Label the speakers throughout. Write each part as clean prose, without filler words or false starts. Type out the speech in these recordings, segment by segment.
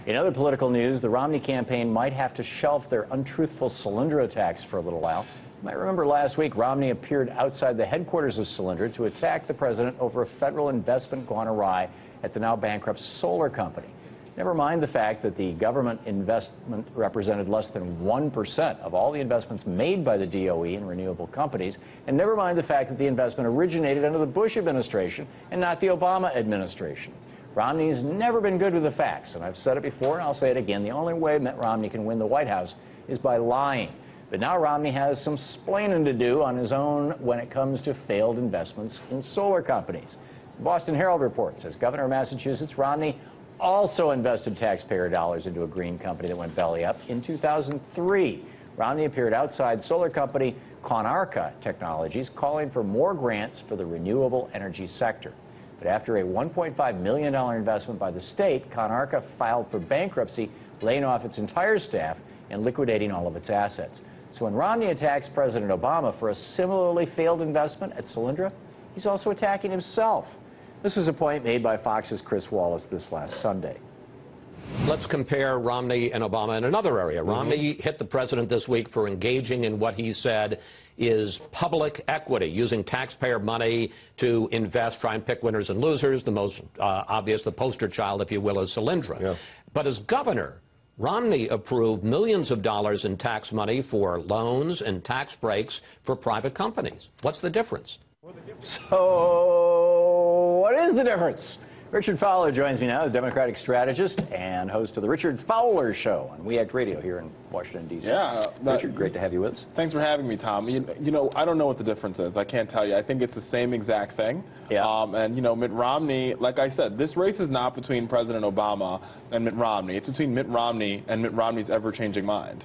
Speaker 1: In other political news, the Romney campaign might have to shelf their untruthful Solyndra attacks for a little while. You might remember last week, Romney appeared outside the headquarters of Solyndra to attack the president over a federal investment gone awry at the now bankrupt solar company. Never mind the fact that the government investment represented less than 1% of all the investments made by the DOE in renewable companies, and never mind the fact that the investment originated under the Bush administration and not the Obama administration. Romney's never been good with the facts, and I've said it before and I'll say it again. The only way Mitt Romney can win the White House is by lying. But now Romney has some splaining to do on his own when it comes to failed investments in solar companies. The Boston Herald reports, as governor of Massachusetts, Romney also invested taxpayer dollars into a green company that went belly up in 2003. Romney appeared outside solar company Conarca Technologies, calling for more grants for the renewable energy sector. But after a $1.5 million investment by the state, Conarca filed for bankruptcy, laying off its entire staff and liquidating all of its assets. So when Romney attacks President Obama for a similarly failed investment at Solyndra, he's also attacking himself. This was a point made by Fox's Chris Wallace this last Sunday.
Speaker 2: Let's compare Romney and Obama in another area. Romney hit the president this week for engaging in what he said is public equity, using taxpayer money to invest, try and pick winners and losers. The most obvious, the poster child, if you will, is Solyndra. Yeah. But as governor, Romney approved millions of dollars in tax money for loans and tax breaks for private companies. What's the difference?
Speaker 1: So, what is the difference? Richard Fowler joins me now, the Democratic strategist and host of the Richard Fowler Show on We Act Radio here in Washington, D.C.
Speaker 3: Yeah,
Speaker 1: Richard, great to have you with us.
Speaker 3: Thanks for having me, Tom. You know, I don't know what the difference is. I can't tell you. I think it's the same exact thing.
Speaker 1: Yeah.
Speaker 3: And, you know, Mitt Romney, like I said, this race is not between President Obama and Mitt Romney. It's between Mitt Romney and Mitt Romney's ever-changing mind.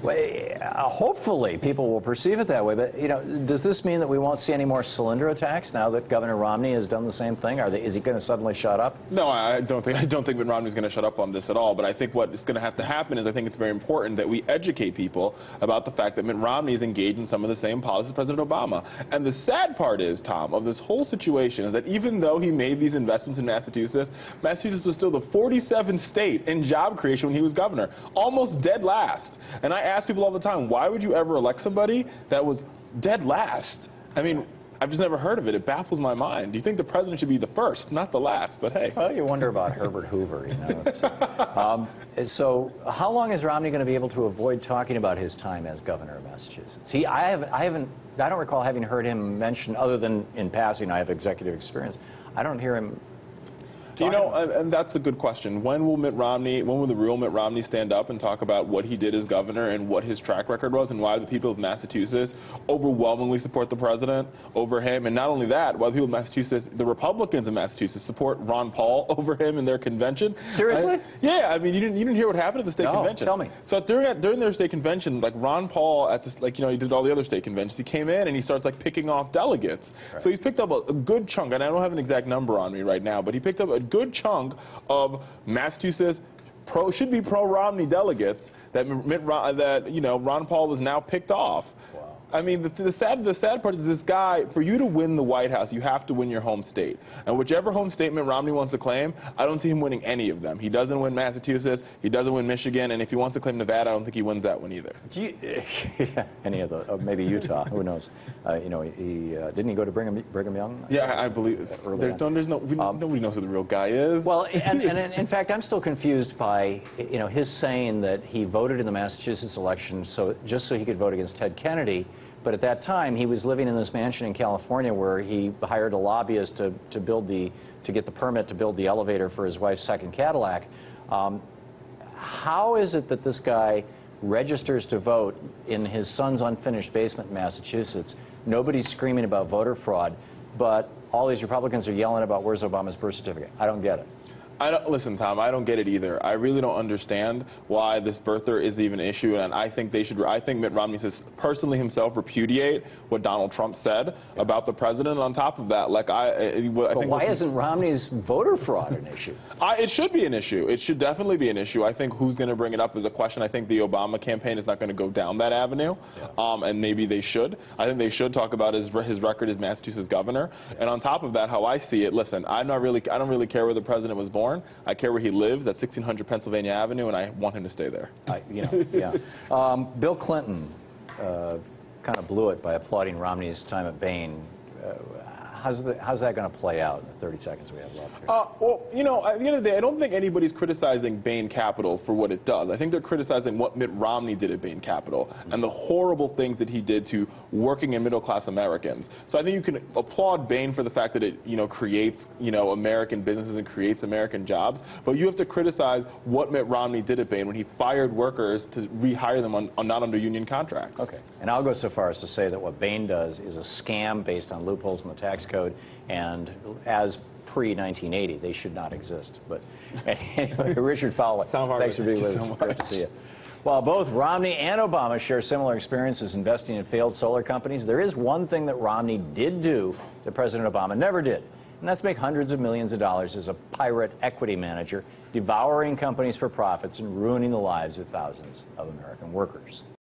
Speaker 1: Well, hopefully people will perceive it that way, but you know, does this mean that we won't see any more Solyndra attacks now that Governor Romney has done the same thing? Is he going to suddenly shut up?
Speaker 3: No, I don't think Mitt Romney's going to shut up on this at all. But I think what is going to have to happen is I think it's very important that we educate people about the fact that Mitt Romney is engaged in some of the same policies as President Obama. And the sad part is, Tom, of this whole situation is that even though he made these investments in Massachusetts, Massachusetts was still the 47th state in job creation when he was governor, almost dead last. And I ask people all the time, why would you ever elect somebody that was dead last? I mean, I've just never heard of it. It baffles my mind. Do you think the president should be the first, not the last? But hey.
Speaker 1: Well, you wonder about Herbert Hoover, you know. So how long is Romney going to be able to avoid talking about his time as governor of Massachusetts? I don't recall having heard him mention, other than in passing, I have executive experience. I don't hear him.
Speaker 3: You know, and that's a good question. When will the real Mitt Romney stand up and talk about what he did as governor and what his track record was and why the people of Massachusetts overwhelmingly support the president over him? And not only that, why the people of Massachusetts, the Republicans of Massachusetts, support Ron Paul over him in their convention.
Speaker 1: Seriously?
Speaker 3: Yeah, I mean, you didn't hear what happened at the state convention.
Speaker 1: Tell me.
Speaker 3: So during their state convention, like Ron Paul at this, like, you know, he did all the other state conventions. He came in and he starts like picking off delegates. Right. So he's picked up a good chunk, and I don't have an exact number on me right now, but he picked up a good chunk of Massachusetts should be pro-Romney delegates that Ron Paul is now picked off. Wow. I mean, the sad part is this guy, for you to win the White House, you have to win your home state. And whichever home state Mitt Romney wants to claim, I don't see him winning any of them. He doesn't win Massachusetts, he doesn't win Michigan, and if he wants to claim Nevada, I don't think he wins that one either.
Speaker 1: Any of the, maybe Utah, who knows? You know, didn't he go to Brigham Young?
Speaker 3: Yeah, I believe nobody knows who the real guy is.
Speaker 1: Well, and in fact, I'm still confused by, you know, his saying that he voted in the Massachusetts election just so he could vote against Ted Kennedy. But at that time, he was living in this mansion in California where he hired a lobbyist to get the permit to build the elevator for his wife's second Cadillac. How is it that this guy registers to vote in his son's unfinished basement in Massachusetts? Nobody's screaming about voter fraud, but all these Republicans are yelling about where's Obama's birth certificate. I don't get it.
Speaker 3: Listen, Tom, I don't get it either. I really don't understand why this birther is even an issue, and I think Mitt Romney says personally himself repudiate what Donald Trump said about the president. And on top of that, like I think
Speaker 1: why isn't Romney's voter fraud an issue?
Speaker 3: It should be an issue. It should definitely be an issue. I think who's going to bring it up is a question. I think the Obama campaign is not going to go down that avenue, and maybe they should. I think they should talk about his record as Massachusetts governor. And on top of that, how I see it, listen, I don't really care where the president was born. born. I care where he lives, at 1600 Pennsylvania Avenue, and I want him to stay there.
Speaker 1: Bill Clinton kind of blew it by applauding Romney's time at Bain. How's that going to play out in the 30 seconds we have left here?
Speaker 3: Well, you know, at the end of the day, I don't think anybody's criticizing Bain Capital for what it does. I think they're criticizing what Mitt Romney did at Bain Capital and the horrible things that he did to working and middle-class Americans. So I think you can applaud Bain for the fact that it, you know, creates, you know, American businesses and creates American jobs. But you have to criticize what Mitt Romney did at Bain when he fired workers to rehire them on not under union contracts.
Speaker 1: Okay. And I'll go so far as to say that what Bain does is a scam based on loopholes in the tax code. And as pre-1980, they should not exist. But anyway, Richard Fowler, thanks for being with us. Great to see you. While both Romney and Obama share similar experiences investing in failed solar companies, there is one thing that Romney did do that President Obama never did, and that's make hundreds of millions of dollars as a pirate equity manager, devouring companies for profits and ruining the lives of thousands of American workers.